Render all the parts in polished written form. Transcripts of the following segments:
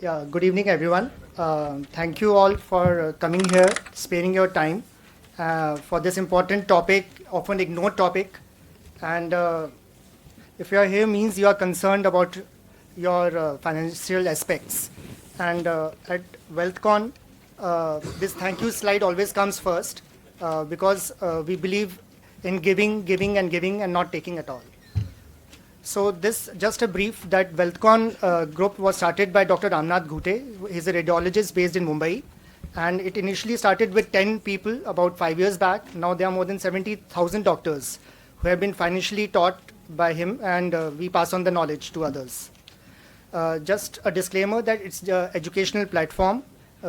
Yeah, good evening, everyone. Thank you all for coming here, sparing your time for this important topic, often ignored topic. And if you are here, means you are concerned about your financial aspects. And at WealthCon, this thank you slide always comes first because we believe in giving, and not taking at all. So this, just a brief, that WealthCon group was started by Dr. Ramnath Ghute. He's a radiologist based in Mumbai. And it initially started with 10 people about 5 years back. Now there are more than 70,000 doctors who have been financially taught by him, and we pass on the knowledge to others. Just a disclaimer that it's the educational platform.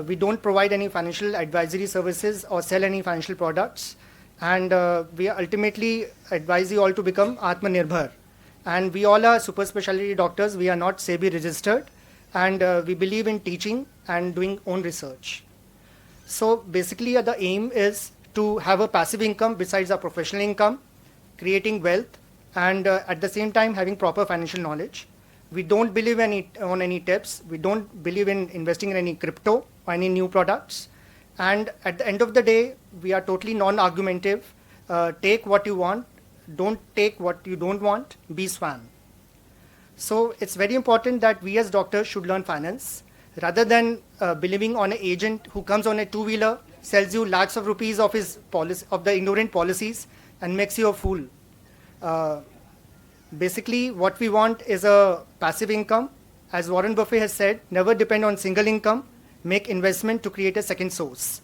We don't provide any financial advisory services or sell any financial products. And we ultimately advise you all to become Atmanirbhar. And we all are super specialty doctors. We are not SEBI registered. And we believe in teaching and doing own research. So basically, the aim is to have a passive income besides our professional income, creating wealth, and at the same time having proper financial knowledge. We don't believe on any tips. We don't believe in investing in any crypto or any new products. And at the end of the day, we are totally non-argumentative. Take what you want. Don't take what you don't want. Be swan. So it's very important that we as doctors should learn finance rather than believing on an agent who comes on a two-wheeler, sells you lakhs of rupees of his policy, of the ignorant policies, and makes you a fool. Basically, what we want is a passive income. As Warren Buffett has said, never depend on single income. Make investment to create a second source.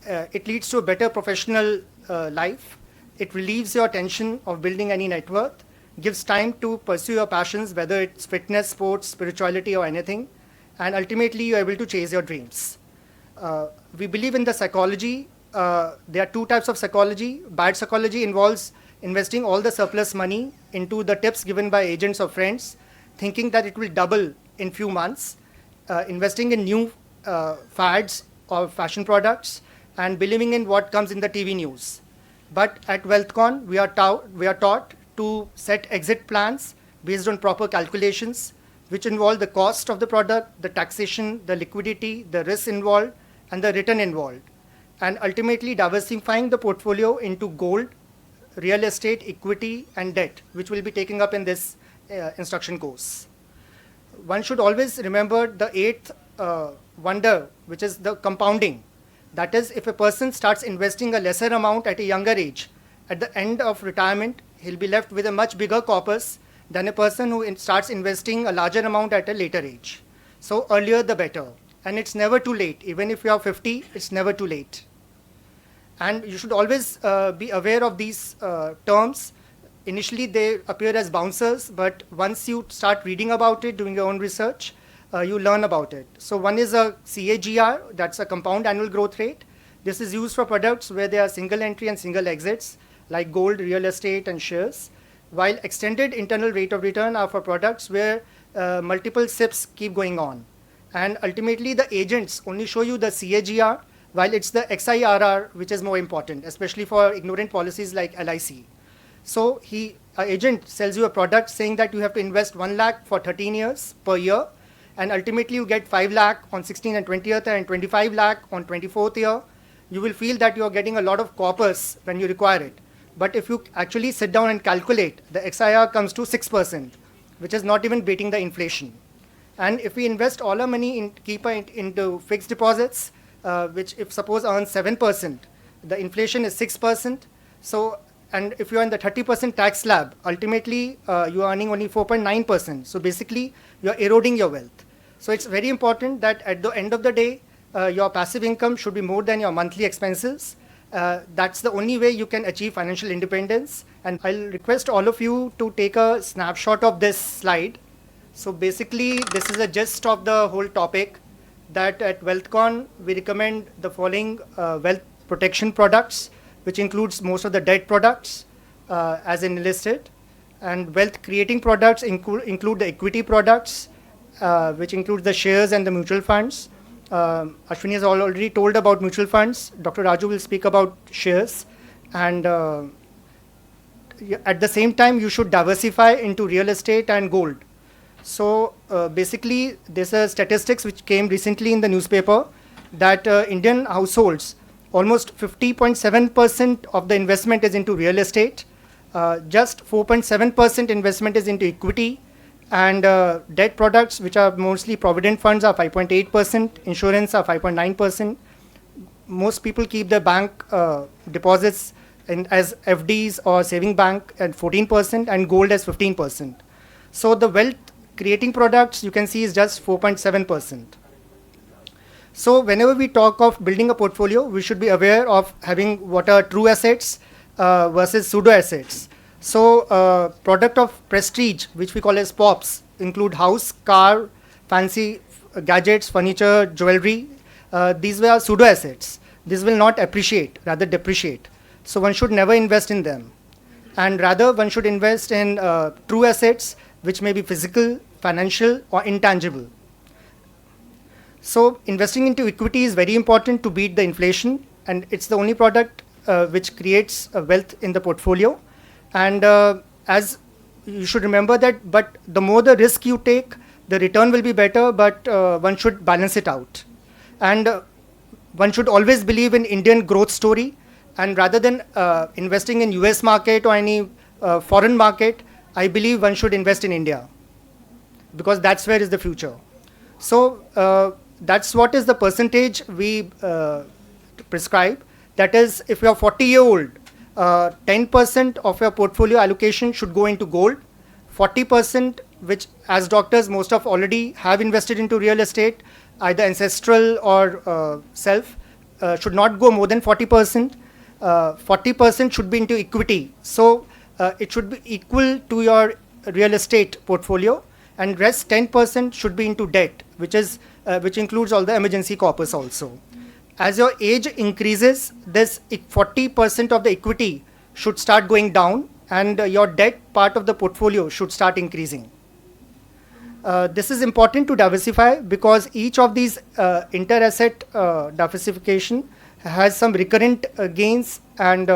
It leads to a better professional life. It relieves your tension of building any net worth, gives time to pursue your passions, whether it's fitness, sports, spirituality, or anything, and ultimately you're able to chase your dreams. We believe in the psychology. There are two types of psychology. Bad psychology involves investing all the surplus money into the tips given by agents or friends, thinking that it will double in few months, investing in new fads or fashion products, and believing in what comes in the TV news. But at WealthCon, we are taught to set exit plans based on proper calculations, which involve the cost of the product, the taxation, the liquidity, the risk involved, and the return involved, and ultimately diversifying the portfolio into gold, real estate, equity, and debt, which will be taken up in this instruction course. One should always remember the eighth wonder, which is the compounding. That is, if a person starts investing a lesser amount at a younger age, at the end of retirement, he'll be left with a much bigger corpus than a person who starts investing a larger amount at a later age. So earlier the better. And it's never too late. Even if you are 50, it's never too late. And you should always be aware of these terms. Initially, they appear as bouncers, but once you start reading about it, doing your own research, you learn about it. So one is a CAGR, that's a compound annual growth rate. This is used for products where there are single entry and single exits, like gold, real estate, and shares, while extended internal rate of return are for products where multiple SIPs keep going on. And ultimately, the agents only show you the CAGR, while it's the XIRR which is more important, especially for ignorant policies like LIC. So an agent sells you a product saying that you have to invest 1 lakh for 13 years per year, and ultimately you get 5 lakh on 16th and 20th and 25 lakh on 24th year. You will feel that you are getting a lot of corpus when you require it. But if you actually sit down and calculate, the XIR comes to 6%, which is not even beating the inflation. And if we invest all our money into fixed deposits, which if suppose earns 7%, the inflation is 6%. So, and if you are in the 30% tax slab, ultimately you are earning only 4.9%. So basically, you are eroding your wealth. So it's very important that at the end of the day, your passive income should be more than your monthly expenses. That's the only way you can achieve financial independence. And I'll request all of you to take a snapshot of this slide. So basically, this is a gist of the whole topic, that at WealthCon, we recommend the following wealth protection products, which includes most of the debt products as enlisted. And wealth creating products include the equity products, which include the shares and the mutual funds. Ashwini has already told about mutual funds. Dr. Raju will speak about shares. And at the same time, you should diversify into real estate and gold. So basically, there's a statistics which came recently in the newspaper that Indian households, almost 50.7% of the investment is into real estate, just 4.7% investment is into equity, and debt products, which are mostly provident funds, are 5.8%, insurance are 5.9%. Most people keep their bank deposits as FDs or saving bank at 14% and gold as 15%. So the wealth creating products you can see is just 4.7%. So whenever we talk of building a portfolio, we should be aware of having what are true assets versus pseudo assets. So product of prestige, which we call as POPs, include house, car, fancy gadgets, furniture, jewelry. These were pseudo assets. This will not appreciate, rather depreciate. So one should never invest in them. And rather one should invest in true assets, which may be physical, financial, or intangible. So investing into equity is very important to beat the inflation, and it's the only product which creates wealth in the portfolio. And as you should remember that, but the more the risk you take, the return will be better, but one should balance it out. And one should always believe in Indian growth story, and rather than investing in US market or any foreign market, I believe one should invest in India, because that's where is the future. So that's what is the percentage we prescribe. That is, if you are 40-year-old, 10% of your portfolio allocation should go into gold, 40%, which as doctors most of already have invested into real estate, either ancestral or self, should not go more than 40%. 40% should be into equity. So it should be equal to your real estate portfolio, and rest 10% should be into debt, which includes all the emergency corpus also. As your age increases, this 40% of the equity should start going down, and your debt part of the portfolio should start increasing. This is important to diversify, because each of these inter-asset diversification has some recurrent gains and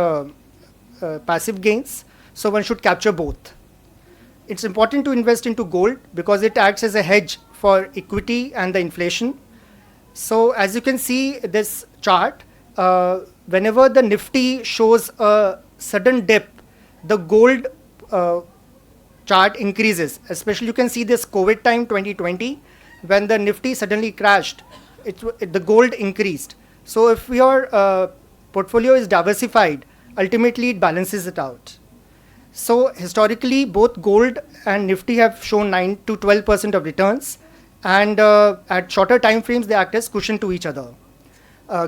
passive gains, so one should capture both. It's important to invest into gold because it acts as a hedge for equity and the inflation. So as you can see this chart, whenever the Nifty shows a sudden dip, the gold chart increases. Especially you can see this COVID time 2020, when the Nifty suddenly crashed, the gold increased. So if your portfolio is diversified, ultimately it balances it out. So historically, both gold and Nifty have shown 9 to 12% of returns, and at shorter time frames, they act as cushion to each other.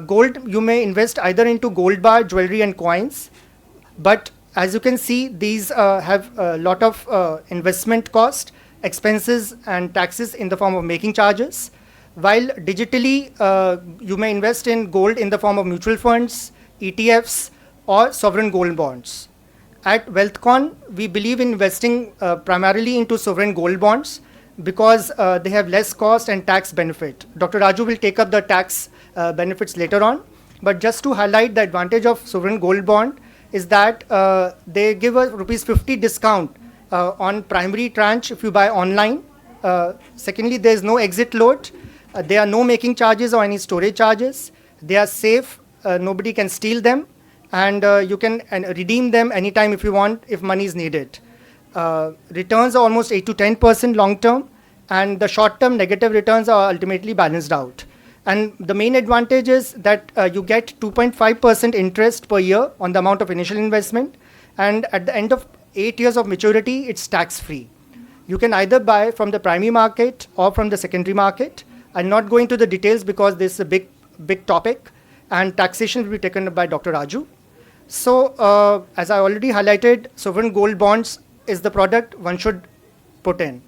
Gold, you may invest either into gold bar, jewelry, and coins, but as you can see, these have a lot of investment cost, expenses, and taxes in the form of making charges. While digitally, you may invest in gold in the form of mutual funds, ETFs, or sovereign gold bonds. At WealthCon, we believe in investing primarily into sovereign gold bonds because they have less cost and tax benefit. Dr. Raju will take up the tax benefits later on, but just to highlight the advantage of sovereign gold bond is that they give a ₹50 discount on primary tranche if you buy online. Secondly, there is no exit load. There are no making charges or any storage charges. They are safe. Nobody can steal them. And you can redeem them anytime if you want, if money is needed. Returns are almost 8 to 10% long term, and the short term negative returns are ultimately balanced out. And the main advantage is that you get 2.5% interest per year on the amount of initial investment, and at the end of 8 years of maturity, it's tax free. You can either buy from the primary market or from the secondary market. I'll not go into the details because this is a big topic, and taxation will be taken up by Dr. Raju. So as I already highlighted, sovereign gold bonds is the product one should put in.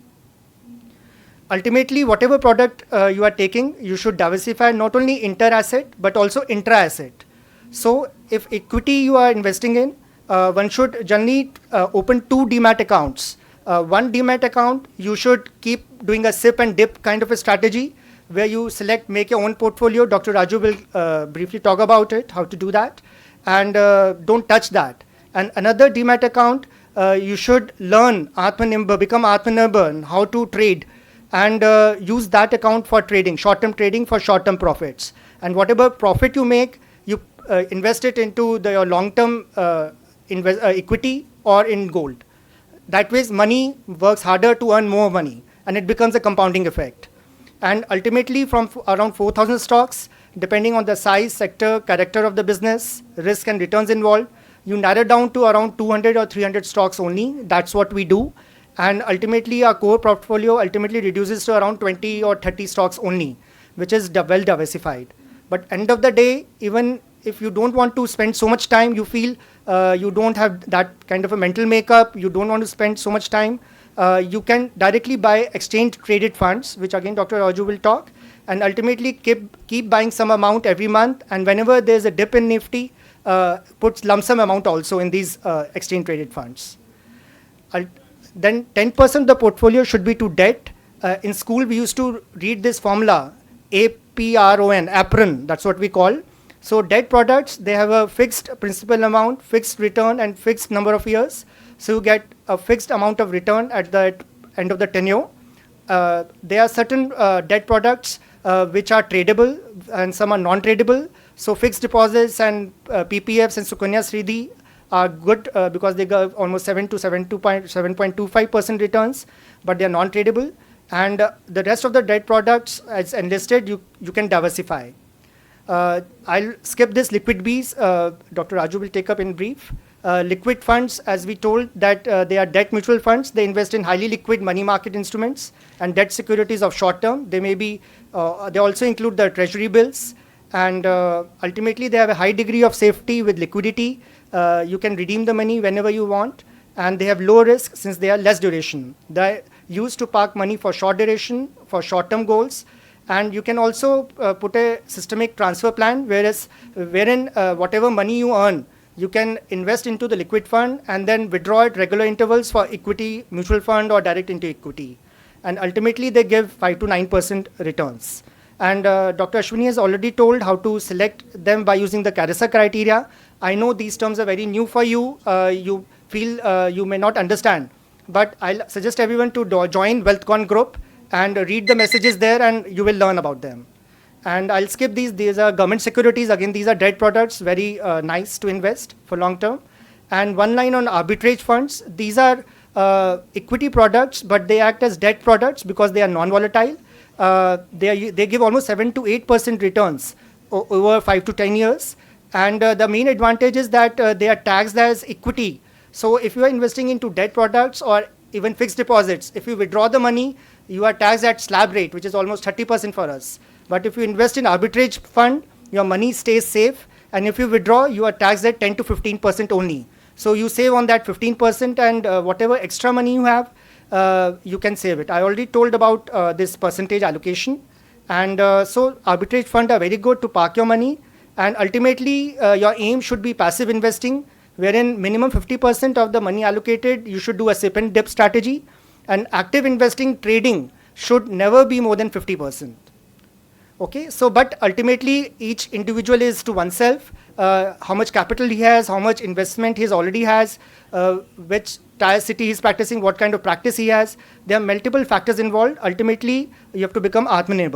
Ultimately, whatever product you are taking, you should diversify not only inter-asset but also intra-asset. So if equity you are investing in, one should generally open 2 demat accounts. One demat account, you should keep doing a sip and dip kind of a strategy where you make your own portfolio. Dr. Raju will briefly talk about it, how to do that. And don't touch that. And another demat account, you should learn Atmanirbhar, become Atmanirbhar, how to trade. and use that account for trading, short-term trading for short-term profits. And whatever profit you make, you invest it into your long-term equity or in gold. That way, money works harder to earn more money, and it becomes a compounding effect. And ultimately, from around 4,000 stocks, depending on the size, sector, character of the business, risk and returns involved, you narrow down to around 200 or 300 stocks only. That's what we do. And ultimately, our core portfolio ultimately reduces to around 20 or 30 stocks only, which is well diversified. But end of the day, even if you don't want to spend so much time, you feel you don't have that kind of a mental makeup, you don't want to spend so much time, you can directly buy exchange traded funds, which again Dr. Raju will talk, and ultimately keep buying some amount every month, and whenever there's a dip in Nifty, puts lump sum amount also in these exchange traded funds. Then 10% of the portfolio should be to debt. In school, we used to read this formula, APRON, that's what we call. So debt products, they have a fixed principal amount, fixed return, and fixed number of years. So you get a fixed amount of return at the end of the tenure. There are certain debt products which are tradable and some are non-tradable. So fixed deposits and PPFs and Sukanya Sridhi are good because they give almost 7.25% returns, but they are non-tradable. And the rest of the debt products, as enlisted, you can diversify. I'll skip this liquid Bs. Dr. Raju will take up in brief. Liquid funds, as we told, that they are debt mutual funds. They invest in highly liquid money market instruments and debt securities of short term. They may be, they also include the treasury bills, and ultimately they have a high degree of safety with liquidity. You can redeem the money whenever you want, and they have low risk since they are less duration. They're used to park money for short duration, for short term goals. And you can also put a systemic transfer plan, wherein whatever money you earn, you can invest into the liquid fund and then withdraw at regular intervals for equity, mutual fund, or direct into equity. And ultimately, they give 5 to 9% returns. And Dr. Ashwini has already told how to select them by using the Carissa criteria. I know these terms are very new for you. You feel you may not understand. But I'll suggest everyone to join WealthCon group and read the messages there, and you will learn about them. And I'll skip these. These are government securities. Again, these are debt products, very nice to invest for long term. And one line on arbitrage funds. These are equity products, but they act as debt products because they are non-volatile. They give almost 7 to 8% returns over 5 to 10 years. And the main advantage is that they are taxed as equity. So if you are investing into debt products or even fixed deposits, if you withdraw the money, you are taxed at slab rate, which is almost 30% for us. But if you invest in arbitrage fund, your money stays safe. And if you withdraw, you are taxed at 10 to 15% only. So you save on that 15%, and whatever extra money you have, you can save it. I already told about this percentage allocation. And so arbitrage fund are very good to park your money. And ultimately, your aim should be passive investing, wherein minimum 50% of the money allocated, you should do a sip and dip strategy. And active investing, trading, should never be more than 50%. Okay, so but ultimately each individual is to oneself, how much capital he has, how much investment he already has, which tier city he's practicing, what kind of practice he has. There are multiple factors involved. Ultimately, you have to become Atmanirbhar.